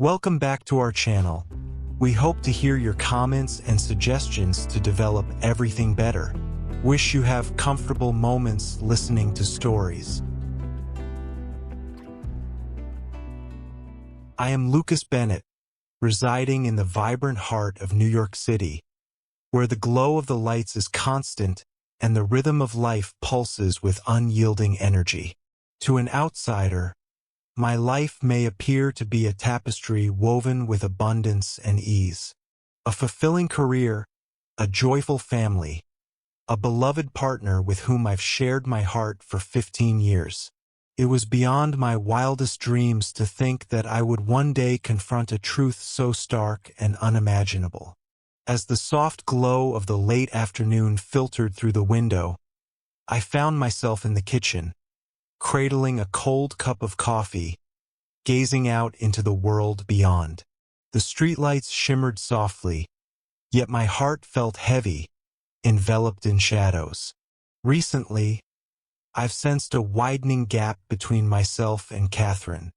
Welcome back to our channel. We hope to hear your comments and suggestions to develop everything better. Wish you have comfortable moments listening to stories. I am Lucas Bennett, residing in the vibrant heart of New York City, where the glow of the lights is constant and the rhythm of life pulses with unyielding energy. To an outsider, my life may appear to be a tapestry woven with abundance and ease. A fulfilling career, a joyful family, a beloved partner with whom I've shared my heart for 15 years. It was beyond my wildest dreams to think that I would one day confront a truth so stark and unimaginable. As the soft glow of the late afternoon filtered through the window, I found myself in the kitchen, cradling a cold cup of coffee, gazing out into the world beyond. The streetlights shimmered softly, yet my heart felt heavy, enveloped in shadows. Recently, I've sensed a widening gap between myself and Catherine.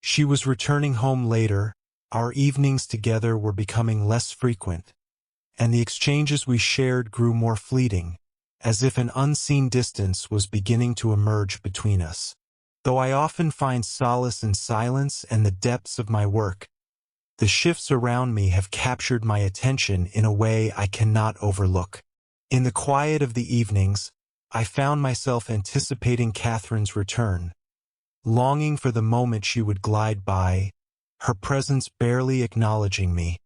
She was returning home later, our evenings together were becoming less frequent, and the exchanges we shared grew more fleeting, as if an unseen distance was beginning to emerge between us. Though I often find solace in silence and the depths of my work, the shifts around me have captured my attention in a way I cannot overlook. In the quiet of the evenings, I found myself anticipating Catherine's return, longing for the moment she would glide by, her presence barely acknowledging me,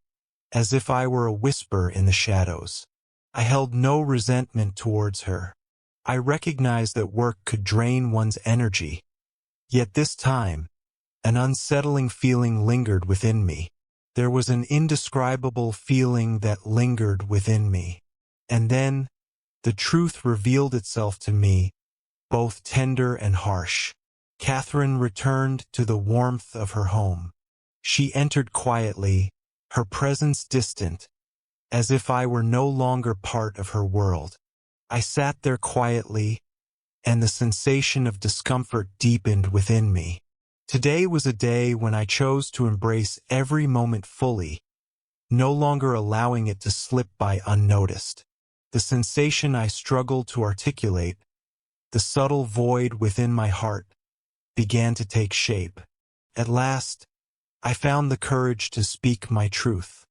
as if I were a whisper in the shadows. I held no resentment towards her. I recognized that work could drain one's energy. Yet this time, an unsettling feeling lingered within me. There was an indescribable feeling that lingered within me. And then, the truth revealed itself to me, both tender and harsh. Catherine returned to the warmth of her home. She entered quietly, her presence distant, as if I were no longer part of her world. I sat there quietly, and the sensation of discomfort deepened within me. Today was a day when I chose to embrace every moment fully, no longer allowing it to slip by unnoticed. The sensation I struggled to articulate, the subtle void within my heart, began to take shape. At last, I found the courage to speak my truth.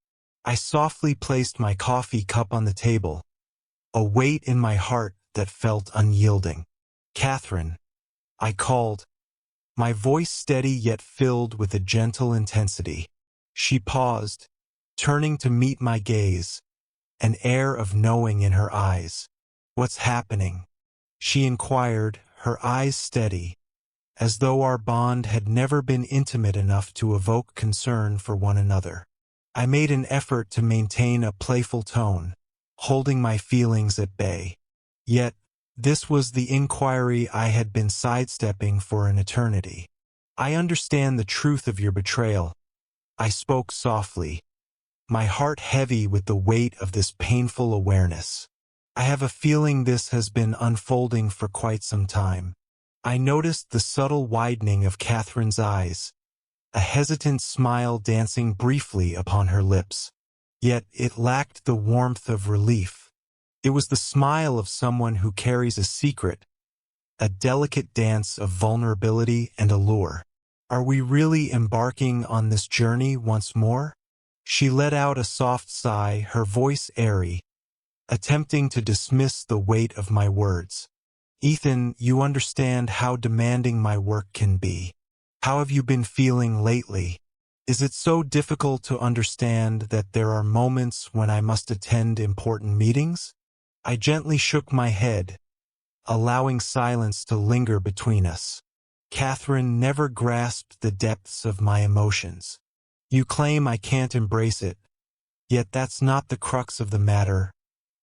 I softly placed my coffee cup on the table, a weight in my heart that felt unyielding. "Catherine," I called, my voice steady yet filled with a gentle intensity. She paused, turning to meet my gaze, an air of knowing in her eyes. "What's happening?" she inquired, her eyes steady, as though our bond had never been intimate enough to evoke concern for one another. I made an effort to maintain a playful tone, holding my feelings at bay. Yet, this was the inquiry I had been sidestepping for an eternity. "I understand the truth of your betrayal," I spoke softly, my heart heavy with the weight of this painful awareness. "I have a feeling this has been unfolding for quite some time." I noticed the subtle widening of Catherine's eyes, a hesitant smile dancing briefly upon her lips. Yet it lacked the warmth of relief. It was the smile of someone who carries a secret, a delicate dance of vulnerability and allure. "Are we really embarking on this journey once more?" She let out a soft sigh, her voice airy, attempting to dismiss the weight of my words. "Ethan, you understand how demanding my work can be. How have you been feeling lately? Is it so difficult to understand that there are moments when I must attend important meetings?" I gently shook my head, allowing silence to linger between us. Catherine never grasped the depths of my emotions. "You claim I can't embrace it, yet that's not the crux of the matter,"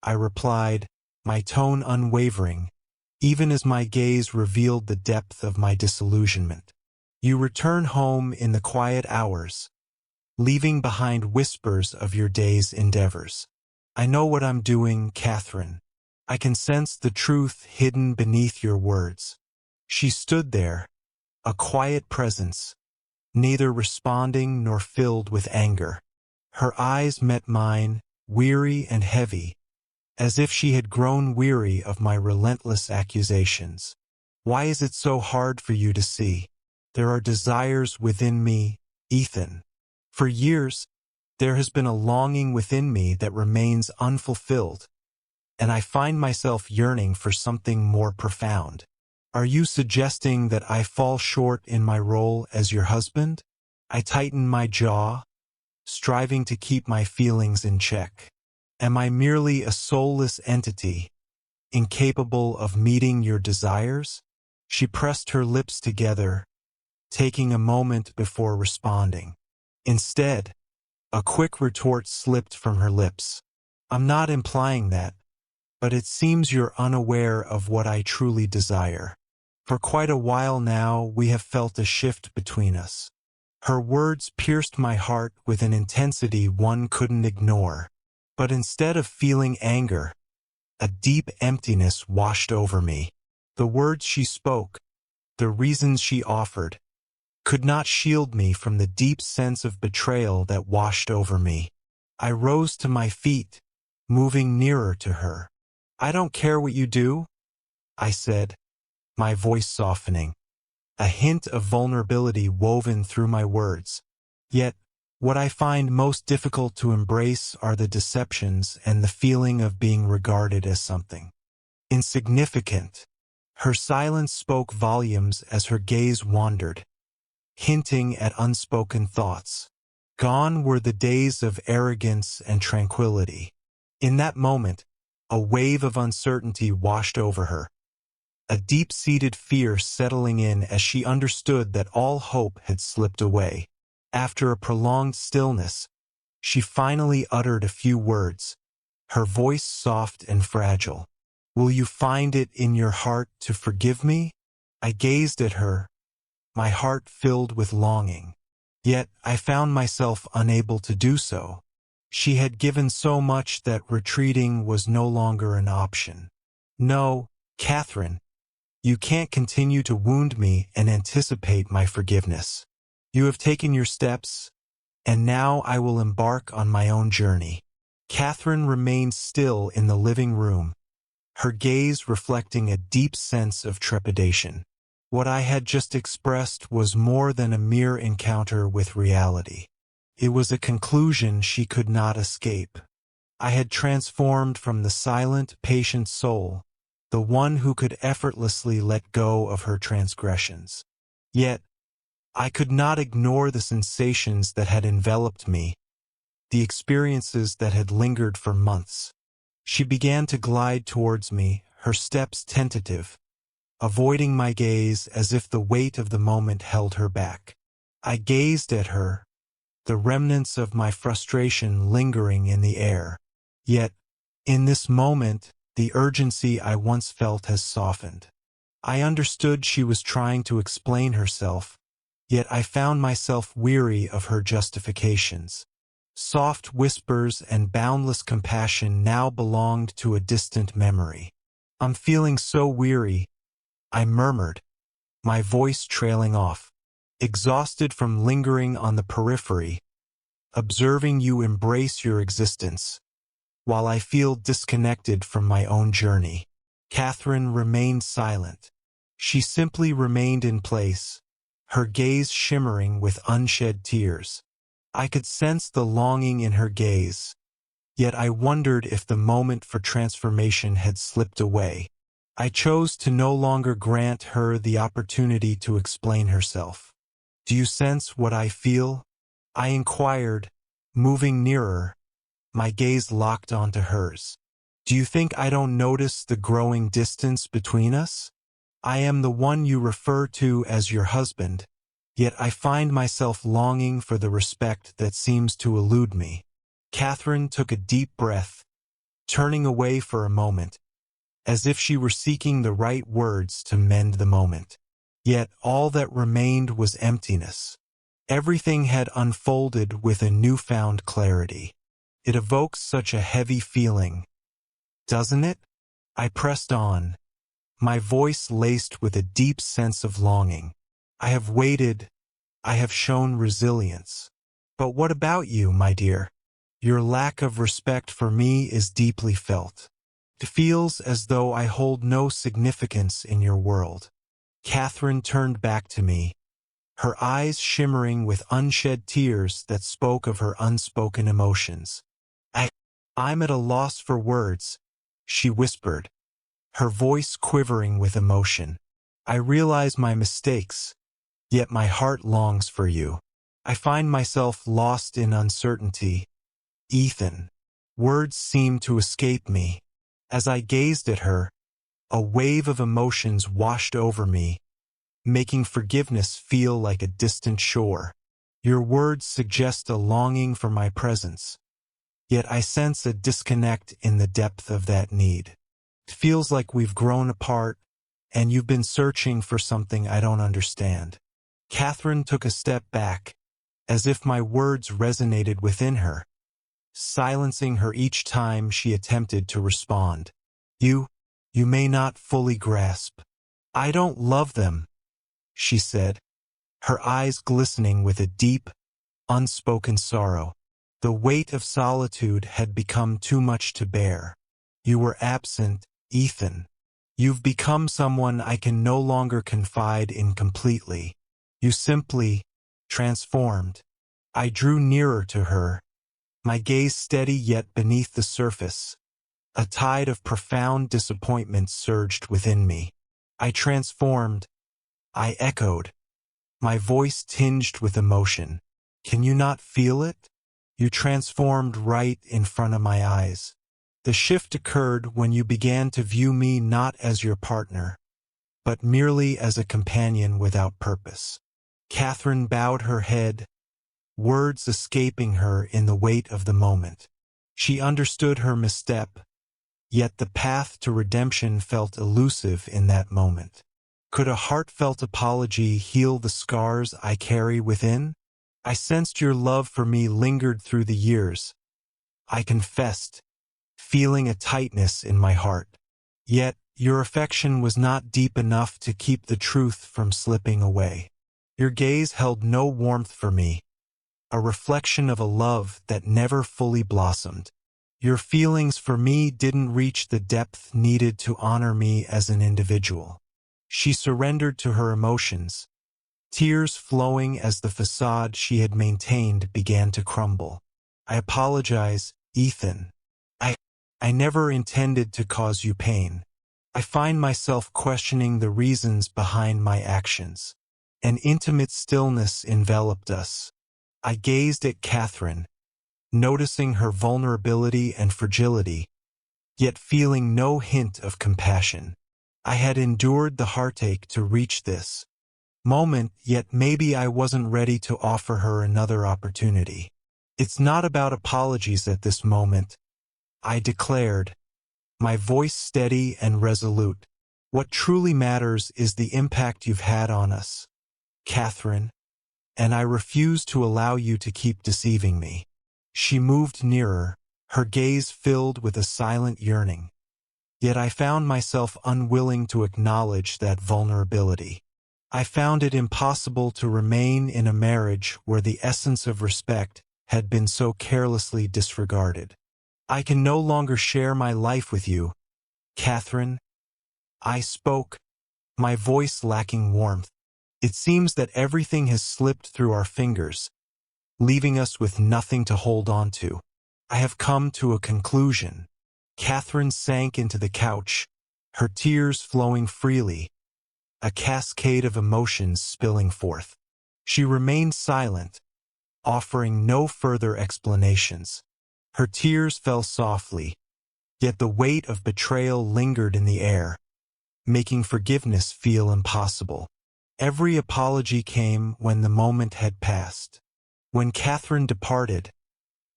I replied, my tone unwavering, even as my gaze revealed the depth of my disillusionment. "You return home in the quiet hours, leaving behind whispers of your day's endeavors. I know what I'm doing, Catherine. I can sense the truth hidden beneath your words." She stood there, a quiet presence, neither responding nor filled with anger. Her eyes met mine, weary and heavy, as if she had grown weary of my relentless accusations. Why is it so hard for you to see? There are desires within me, Ethan. For years, there has been a longing within me that remains unfulfilled, and I find myself yearning for something more profound. Are you suggesting that I fall short in my role as your husband? I tighten my jaw, striving to keep my feelings in check. Am I merely a soulless entity, incapable of meeting your desires? She pressed her lips together, taking a moment before responding. Instead, a quick retort slipped from her lips. I'm not implying that, but it seems you're unaware of what I truly desire. For quite a while now, we have felt a shift between us. Her words pierced my heart with an intensity one couldn't ignore. But instead of feeling anger, a deep emptiness washed over me. The words she spoke, the reasons she offered, could not shield me from the deep sense of betrayal that washed over me. I rose to my feet, moving nearer to her. I don't care what you do, I said, my voice softening, a hint of vulnerability woven through my words. Yet, what I find most difficult to embrace are the deceptions and the feeling of being regarded as something insignificant. Her silence spoke volumes as her gaze wandered, hinting at unspoken thoughts. Gone were the days of arrogance and tranquility. In that moment, a wave of uncertainty washed over her, a deep-seated fear settling in as she understood that all hope had slipped away. After a prolonged stillness, she finally uttered a few words, her voice soft and fragile. Will you find it in your heart to forgive me? I gazed at her, my heart filled with longing. Yet I found myself unable to do so. She had given so much that retreating was no longer an option. No, Catherine, you can't continue to wound me and anticipate my forgiveness. You have taken your steps, and now I will embark on my own journey. Catherine remained still in the living room, her gaze reflecting a deep sense of trepidation. What I had just expressed was more than a mere encounter with reality. It was a conclusion she could not escape. I had transformed from the silent, patient soul, the one who could effortlessly let go of her transgressions. Yet, I could not ignore the sensations that had enveloped me, the experiences that had lingered for months. She began to glide towards me, her steps tentative, avoiding my gaze as if the weight of the moment held her back. I gazed at her, the remnants of my frustration lingering in the air. Yet, in this moment, the urgency I once felt has softened. I understood she was trying to explain herself, yet I found myself weary of her justifications. Soft whispers and boundless compassion now belonged to a distant memory. I'm feeling so weary, I murmured, my voice trailing off, exhausted from lingering on the periphery, observing you embrace your existence, while I feel disconnected from my own journey. Catherine remained silent. She simply remained in place, her gaze shimmering with unshed tears. I could sense the longing in her gaze, yet I wondered if the moment for transformation had slipped away. I chose to no longer grant her the opportunity to explain herself. Do you sense what I feel? I inquired, moving nearer, my gaze locked onto hers. Do you think I don't notice the growing distance between us? I am the one you refer to as your husband, yet I find myself longing for the respect that seems to elude me. Catherine took a deep breath, turning away for a moment, as if she were seeking the right words to mend the moment. Yet all that remained was emptiness. Everything had unfolded with a newfound clarity. It evokes such a heavy feeling, doesn't it? I pressed on, my voice laced with a deep sense of longing. I have waited, I have shown resilience. But what about you, my dear? Your lack of respect for me is deeply felt. It feels as though I hold no significance in your world. Catherine turned back to me, her eyes shimmering with unshed tears that spoke of her unspoken emotions. I'm at a loss for words, she whispered, her voice quivering with emotion. I realize my mistakes, yet my heart longs for you. I find myself lost in uncertainty. Ethan. Words seemed to escape me. As I gazed at her, a wave of emotions washed over me, making forgiveness feel like a distant shore. Your words suggest a longing for my presence, yet I sense a disconnect in the depth of that need. It feels like we've grown apart, and you've been searching for something I don't understand. Catherine took a step back, as if my words resonated within her, silencing her each time she attempted to respond. You may not fully grasp. I don't love them, she said, her eyes glistening with a deep, unspoken sorrow. The weight of solitude had become too much to bear. You were absent, Ethan. You've become someone I can no longer confide in completely. You simply transformed. I drew nearer to her, my gaze steady yet beneath the surface. A tide of profound disappointment surged within me. I transformed, I echoed, my voice tinged with emotion. Can you not feel it? You transformed right in front of my eyes. The shift occurred when you began to view me not as your partner, but merely as a companion without purpose. Catherine bowed her head, words escaping her in the weight of the moment. She understood her misstep, yet the path to redemption felt elusive in that moment. Could a heartfelt apology heal the scars I carry within? I sensed your love for me lingered through the years. I confessed, feeling a tightness in my heart. Yet, your affection was not deep enough to keep the truth from slipping away. Your gaze held no warmth for me, a reflection of a love that never fully blossomed. Your feelings for me didn't reach the depth needed to honor me as an individual. She surrendered to her emotions, tears flowing as the facade she had maintained began to crumble. I apologize, Ethan. I never intended to cause you pain. I find myself questioning the reasons behind my actions. An intimate stillness enveloped us. I gazed at Catherine, noticing her vulnerability and fragility, yet feeling no hint of compassion. I had endured the heartache to reach this moment, yet maybe I wasn't ready to offer her another opportunity. It's not about apologies at this moment, I declared, my voice steady and resolute. What truly matters is the impact you've had on us, Catherine, and I refuse to allow you to keep deceiving me. She moved nearer, her gaze filled with a silent yearning. Yet I found myself unwilling to acknowledge that vulnerability. I found it impossible to remain in a marriage where the essence of respect had been so carelessly disregarded. I can no longer share my life with you, Catherine. I spoke, my voice lacking warmth. It seems that everything has slipped through our fingers, leaving us with nothing to hold on to. I have come to a conclusion. Catherine sank into the couch, her tears flowing freely, a cascade of emotions spilling forth. She remained silent, offering no further explanations. Her tears fell softly, yet the weight of betrayal lingered in the air, making forgiveness feel impossible. Every apology came when the moment had passed. When Catherine departed,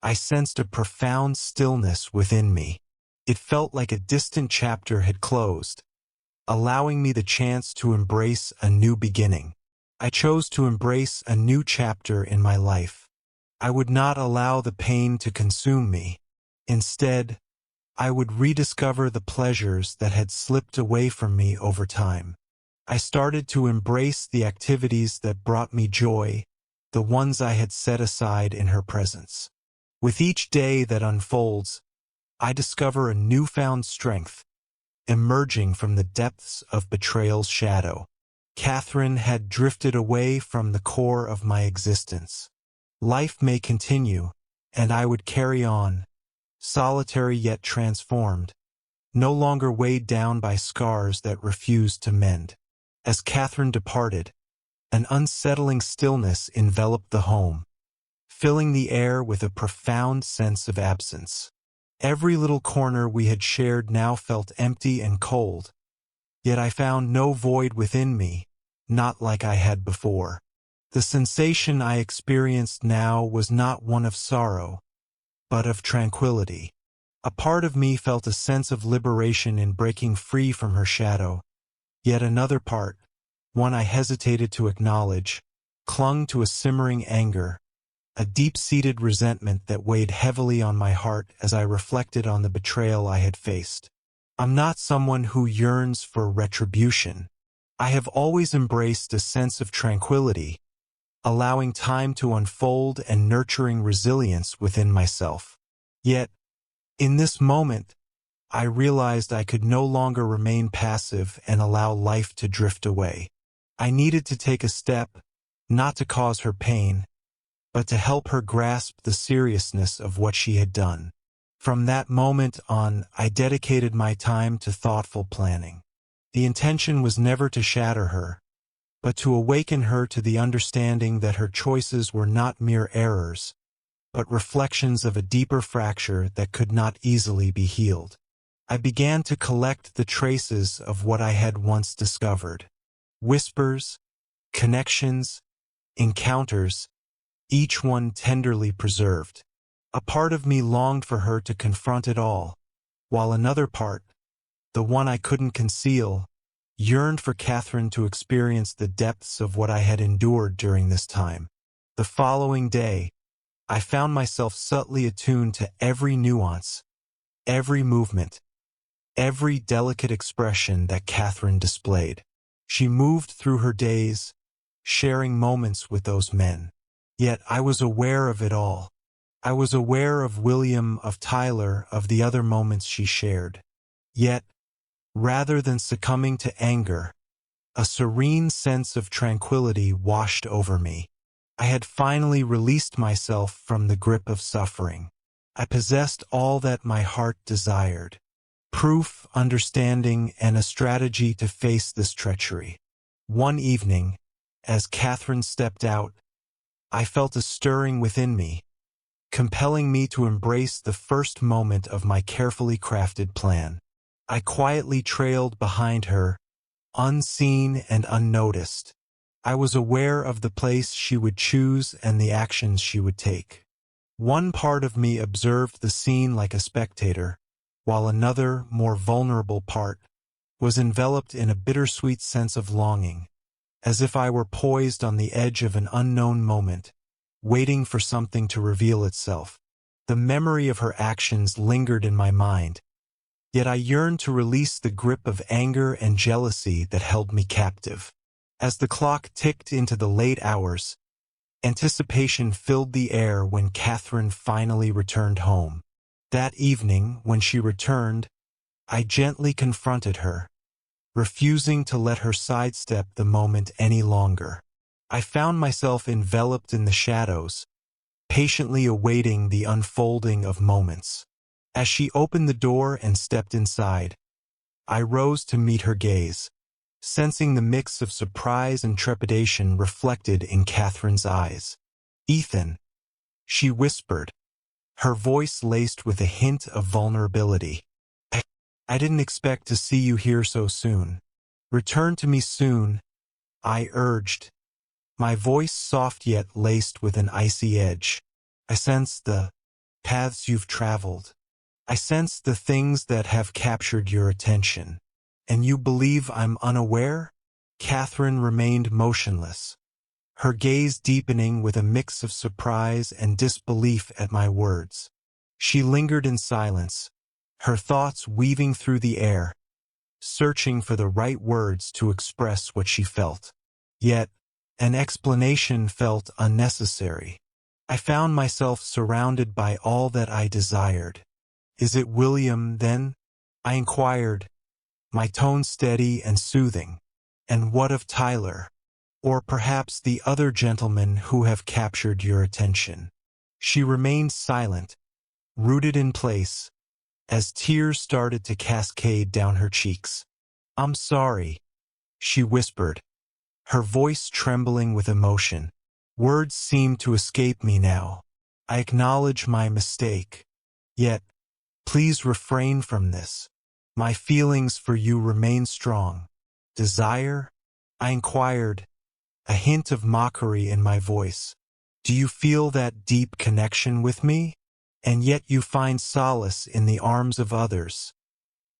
I sensed a profound stillness within me. It felt like a distant chapter had closed, allowing me the chance to embrace a new beginning. I chose to embrace a new chapter in my life. I would not allow the pain to consume me. Instead, I would rediscover the pleasures that had slipped away from me over time. I started to embrace the activities that brought me joy, the ones I had set aside in her presence. With each day that unfolds, I discover a newfound strength, emerging from the depths of betrayal's shadow. Catherine had drifted away from the core of my existence. Life may continue, and I would carry on, solitary yet transformed, no longer weighed down by scars that refused to mend. As Catherine departed, an unsettling stillness enveloped the home, filling the air with a profound sense of absence. Every little corner we had shared now felt empty and cold, yet I found no void within me, not like I had before. The sensation I experienced now was not one of sorrow, but of tranquility. A part of me felt a sense of liberation in breaking free from her shadow, yet another part, one I hesitated to acknowledge, clung to a simmering anger, a deep-seated resentment that weighed heavily on my heart as I reflected on the betrayal I had faced. I'm not someone who yearns for retribution. I have always embraced a sense of tranquility, allowing time to unfold and nurturing resilience within myself. Yet, in this moment, I realized I could no longer remain passive and allow life to drift away. I needed to take a step, not to cause her pain, but to help her grasp the seriousness of what she had done. From that moment on, I dedicated my time to thoughtful planning. The intention was never to shatter her, but to awaken her to the understanding that her choices were not mere errors, but reflections of a deeper fracture that could not easily be healed. I began to collect the traces of what I had once discovered. Whispers, connections, encounters, each one tenderly preserved. A part of me longed for her to confront it all, while another part, the one I couldn't conceal, yearned for Catherine to experience the depths of what I had endured during this time. The following day, I found myself subtly attuned to every nuance, every movement, every delicate expression that Catherine displayed. She moved through her days, sharing moments with those men. Yet I was aware of it all. I was aware of William, of Tyler, of the other moments she shared. Yet, rather than succumbing to anger, a serene sense of tranquility washed over me. I had finally released myself from the grip of suffering. I possessed all that my heart desired: proof, understanding, and a strategy to face this treachery. One evening, as Catherine stepped out, I felt a stirring within me, compelling me to embrace the first moment of my carefully crafted plan. I quietly trailed behind her, unseen and unnoticed. I was aware of the place she would choose and the actions she would take. One part of me observed the scene like a spectator, while another, more vulnerable part, was enveloped in a bittersweet sense of longing, as if I were poised on the edge of an unknown moment, waiting for something to reveal itself. The memory of her actions lingered in my mind, yet I yearned to release the grip of anger and jealousy that held me captive. As the clock ticked into the late hours, anticipation filled the air when Catherine finally returned home. That evening, when she returned, I gently confronted her, refusing to let her sidestep the moment any longer. I found myself enveloped in the shadows, patiently awaiting the unfolding of moments. As she opened the door and stepped inside, I rose to meet her gaze, sensing the mix of surprise and trepidation reflected in Catherine's eyes. "Ethan," she whispered, her voice laced with a hint of vulnerability. I didn't expect to see you here so soon. Return to me soon," I urged, my voice soft yet laced with an icy edge. "I sense the paths you've traveled. I sense the things that have captured your attention. And you believe I'm unaware?" Catherine remained motionless, her gaze deepening with a mix of surprise and disbelief at my words. She lingered in silence, her thoughts weaving through the air, searching for the right words to express what she felt. Yet, An explanation felt unnecessary. I found myself surrounded by all that I desired. "Is it William, then?" I inquired, my tone steady and soothing. "And what of Tyler? Or perhaps the other gentlemen who have captured your attention?" She remained silent, rooted in place, as tears started to cascade down her cheeks. "I'm sorry," she whispered, her voice trembling with emotion. "Words seem to escape me now. I acknowledge my mistake. Yet, please refrain from this. My feelings for you remain strong." "Desire?" I inquired, a hint of mockery in my voice. "Do you feel that deep connection with me? And yet you find solace in the arms of others,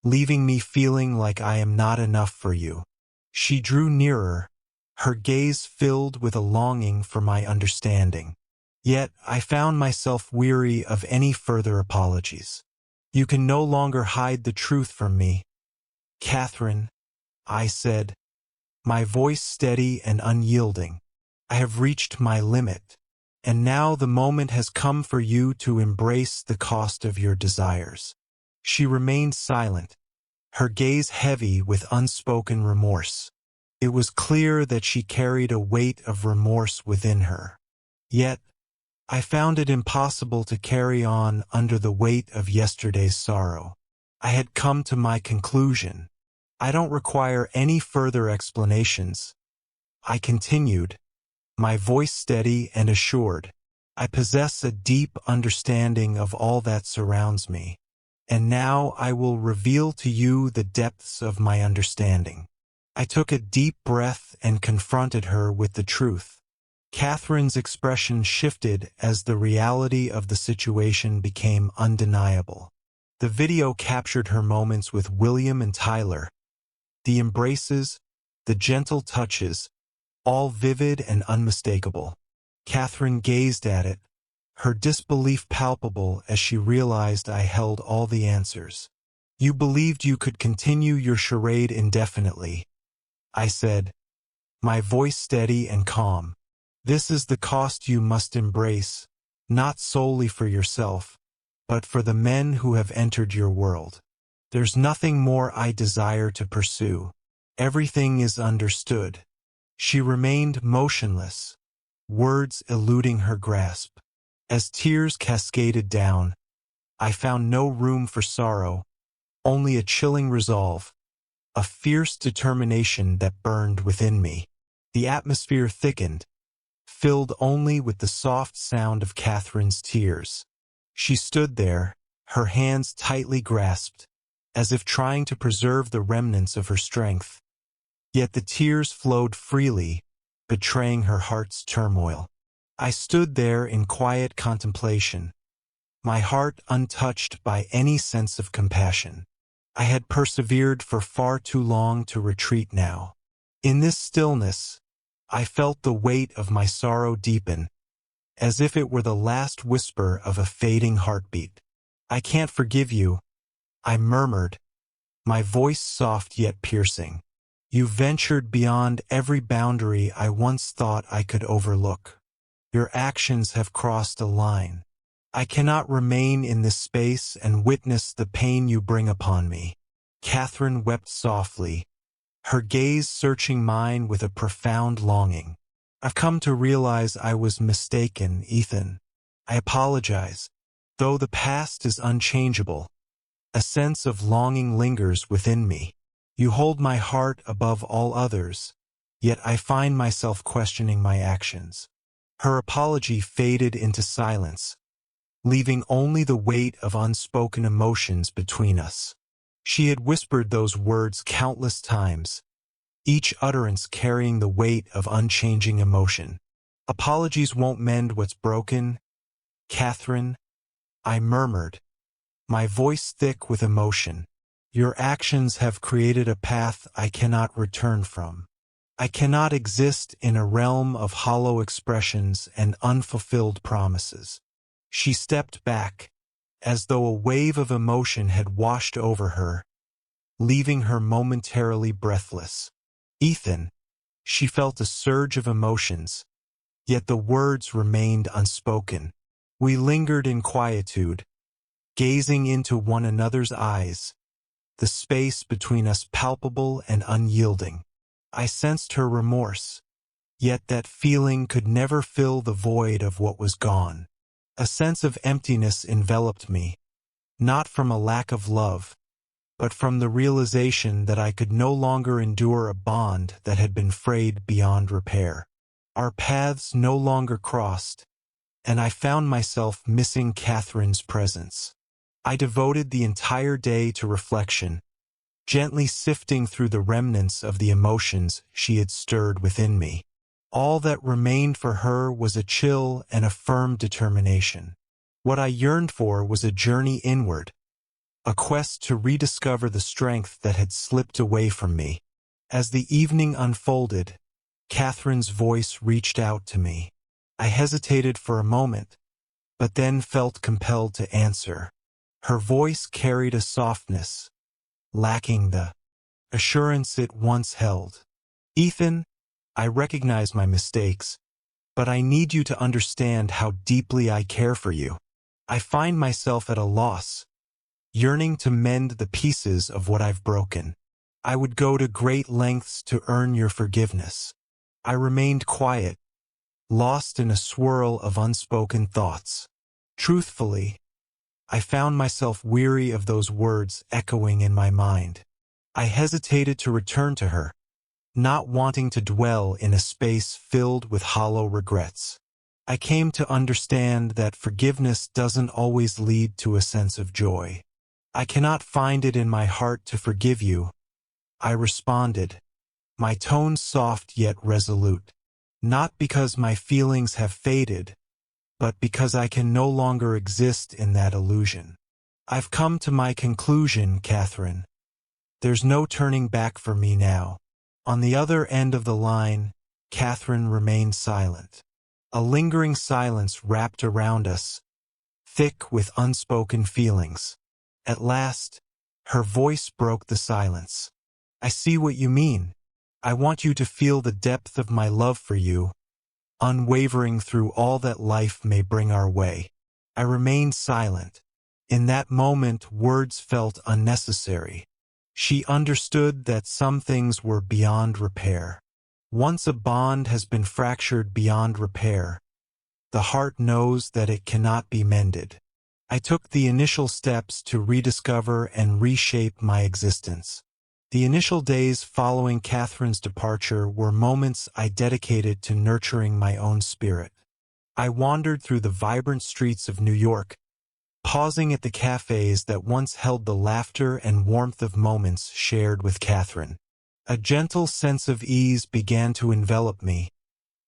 leaving me feeling like I am not enough for you." She drew nearer, her gaze filled with a longing for my understanding. Yet I found myself weary of any further apologies. "You can no longer hide the truth from me, Catherine," I said, my voice steady and unyielding. "I have reached my limit, and now the moment has come for you to embrace the cost of your desires." She remained silent, her gaze heavy with unspoken remorse. It was clear that she carried a weight of remorse within her. Yet, I found it impossible to carry on under the weight of yesterday's sorrow. I had come to my conclusion. "I don't require any further explanations," I continued, my voice steady and assured. "I possess a deep understanding of all that surrounds me, and now I will reveal to you the depths of my understanding." I took a deep breath and confronted her with the truth. Catherine's expression shifted as the reality of the situation became undeniable. The video captured her moments with William and Tyler. The embraces, the gentle touches, all vivid and unmistakable. Catherine gazed at it, her disbelief palpable as she realized I held all the answers. "You believed you could continue your charade indefinitely," I said, my voice steady and calm. "This is the cost you must embrace, not solely for yourself, but for the men who have entered your world. There's nothing more I desire to pursue. Everything is understood." She remained motionless, words eluding her grasp. As tears cascaded down, I found no room for sorrow, only a chilling resolve, a fierce determination that burned within me. The atmosphere thickened, filled only with the soft sound of Catherine's tears. She stood there, her hands tightly grasped, as if trying to preserve the remnants of her strength. Yet the tears flowed freely, betraying her heart's turmoil. I stood there in quiet contemplation, my heart untouched by any sense of compassion. I had persevered for far too long to retreat now. In this stillness, I felt the weight of my sorrow deepen, as if it were the last whisper of a fading heartbeat. "I can't forgive you," I murmured, my voice soft yet piercing. "You ventured beyond every boundary I once thought I could overlook. Your actions have crossed a line. I cannot remain in this space and witness the pain you bring upon me." Catherine wept softly, her gaze searching mine with a profound longing. "I've come to realize I was mistaken, Ethan. I apologize. Though the past is unchangeable, a sense of longing lingers within me. You hold my heart above all others, yet I find myself questioning my actions." Her apology faded into silence, leaving only the weight of unspoken emotions between us. She had whispered those words countless times, each utterance carrying the weight of unchanging emotion. "Apologies won't mend what's broken, Catherine," I murmured, my voice thick with emotion. "Your actions have created a path I cannot return from. I cannot exist in a realm of hollow expressions and unfulfilled promises." She stepped back, as though a wave of emotion had washed over her, leaving her momentarily breathless. "Ethan," She felt a surge of emotions, yet the words remained unspoken. We lingered in quietude, gazing into one another's eyes, the space between us palpable and unyielding. I sensed her remorse, yet that feeling could never fill the void of what was gone. A sense of emptiness enveloped me, not from a lack of love, but from the realization that I could no longer endure a bond that had been frayed beyond repair. Our paths no longer crossed, and I found myself missing Catherine's presence. I devoted the entire day to reflection, gently sifting through the remnants of the emotions she had stirred within me. All that remained for her was a chill and a firm determination. What I yearned for was a journey inward, a quest to rediscover the strength that had slipped away from me. As the evening unfolded, Catherine's voice reached out to me. I hesitated for a moment, but then felt compelled to answer. Her voice carried a softness, lacking the assurance it once held. "Ethan, I recognize my mistakes, but I need you to understand how deeply I care for you. I find myself at a loss, yearning to mend the pieces of what I've broken. I would go to great lengths to earn your forgiveness." I remained quiet, lost in a swirl of unspoken thoughts. Truthfully, I found myself weary of those words echoing in my mind. I hesitated to return to her, not wanting to dwell in a space filled with hollow regrets. I came to understand that forgiveness doesn't always lead to a sense of joy. "I cannot find it in my heart to forgive you," I responded, my tone soft yet resolute. "Not because my feelings have faded, but because I can no longer exist in that illusion. I've come to my conclusion, Catherine. There's no turning back for me now." On the other end of the line, Catherine remained silent. A lingering silence wrapped around us, thick with unspoken feelings. At last, her voice broke the silence. "I see what you mean. I want you to feel the depth of my love for you, unwavering through all that life may bring our way." I remained silent. In that moment, words felt unnecessary. She understood that some things were beyond repair. Once a bond has been fractured beyond repair, the heart knows that it cannot be mended. I took the initial steps to rediscover and reshape my existence. The initial days following Catherine's departure were moments I dedicated to nurturing my own spirit. I wandered through the vibrant streets of New York, pausing at the cafes that once held the laughter and warmth of moments shared with Catherine. A gentle sense of ease began to envelop me,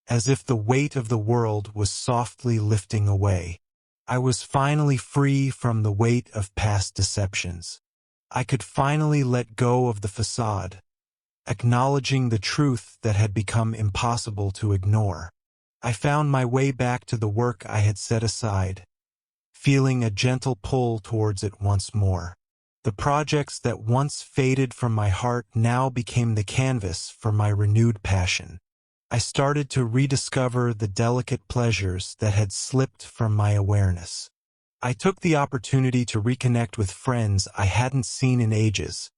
as if the weight of the world was softly lifting away. I was finally free from the weight of past deceptions. I could finally let go of the facade, acknowledging the truth that had become impossible to ignore. I found my way back to the work I had set aside, feeling a gentle pull towards it once more. The projects that once faded from my heart now became the canvas for my renewed passion. I started to rediscover the delicate pleasures that had slipped from my awareness. I took the opportunity to reconnect with friends I hadn't seen in ages,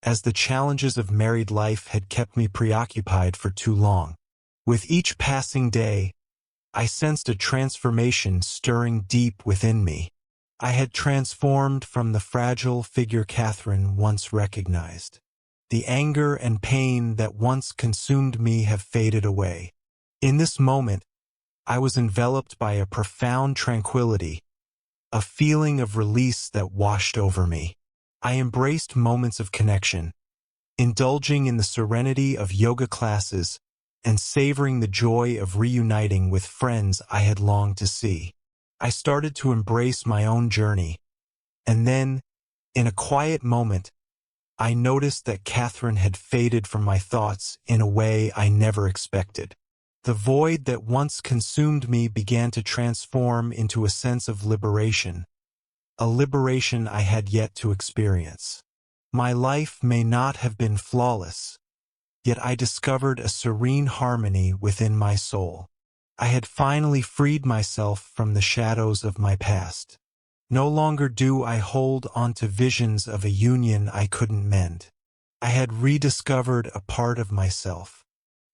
as the challenges of married life had kept me preoccupied for too long. With each passing day, I sensed a transformation stirring deep within me. I had transformed from the fragile figure Catherine once recognized. The anger and pain that once consumed me have faded away. In this moment, I was enveloped by a profound tranquility, a feeling of release that washed over me. I embraced moments of connection, indulging in the serenity of yoga classes and savoring the joy of reuniting with friends I had longed to see. I started to embrace my own journey, and then, in a quiet moment, I noticed that Catherine had faded from my thoughts in a way I never expected. The void that once consumed me began to transform into a sense of liberation, a liberation I had yet to experience. My life may not have been flawless, yet I discovered a serene harmony within my soul. I had finally freed myself from the shadows of my past. No longer do I hold onto visions of a union I couldn't mend. I had rediscovered a part of myself.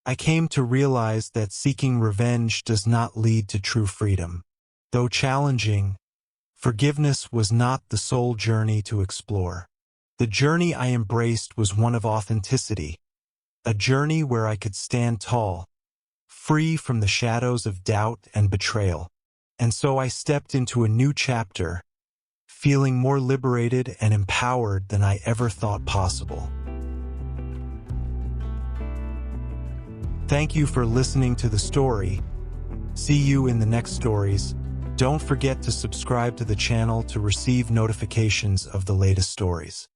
I came to realize that seeking revenge does not lead to true freedom. Though challenging, forgiveness was not the sole journey to explore. The journey I embraced was one of authenticity, a journey where I could stand tall, free from the shadows of doubt and betrayal. And so I stepped into a new chapter, feeling more liberated and empowered than I ever thought possible. Thank you for listening to the story. See you in the next stories. Don't forget to subscribe to the channel to receive notifications of the latest stories.